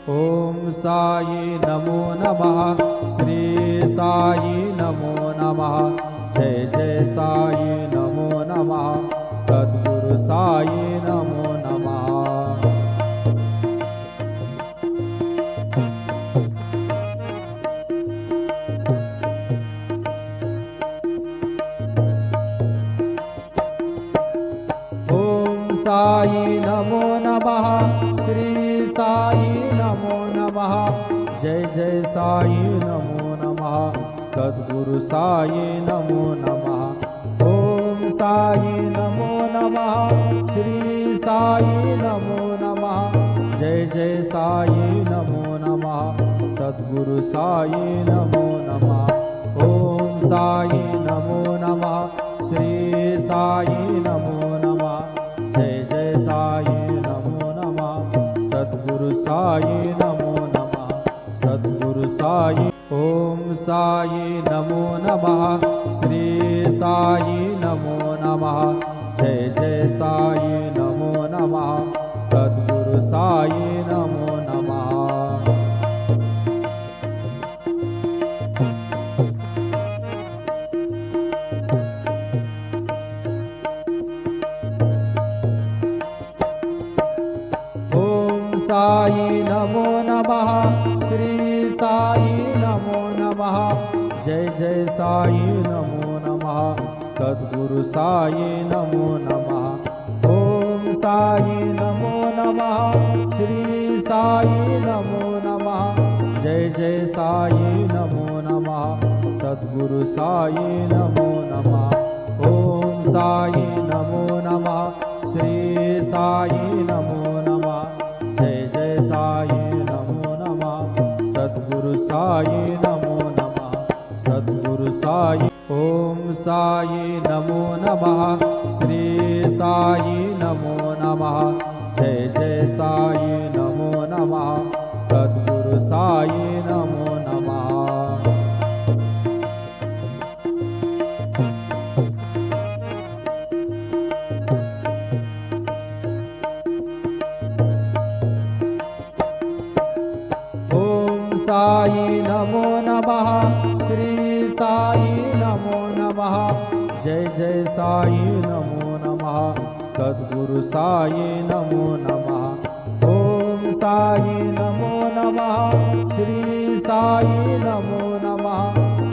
ओम साई नमो नमः। श्री साई नमो नमः। जय जय साई नमो नमः। सद्गुरु साई नमो नमः। साई नमो नमः। श्री साई नमो नमः। जय जय साई नमो नमः। सद्गुरु साई नमो नमः। ओम साई नमो नमः। श्री साई नमो नमः। जय जय साई नमो नमः। सद्गुरु साई नमो नमः। ओम साई नमो नमः। श्री साई नमो नमः। जय जय साई नमो नमः। सद्गुरु साई नमो नमः। सद्गुरु साई। ओम साई नमो नमः। श्री साई नमो नमः। जय जय साई नमो नमः। सद्गुरु साई नमो नमः। साई नमो नमः। श्री साई नमो नमः। जय जय साई नमो नमः। सद्गुरु साई नमो नमः। ओम साई नमो नमः। श्री साई नमो नमः। जय जय साई नमो नमः। सद्गुरु साई नमो नमः। ओम साई नमो नमः। श्री साई नमो नमः। जय जय साई नमो नमः। सद्गुरु साई नमो नमः। सद्गुरु साई। ओम साई नमो नमः। श्री साई नमो नमः। जय जय साई नमो नमः। सद्गुरु साई नमो नमः। साई नमो नमः। श्री साई नमो नमः। जय जय साई नमो नमः। सद्गुरु साई नमो नमः। ओम साई नमो नमः। श्री साई नमो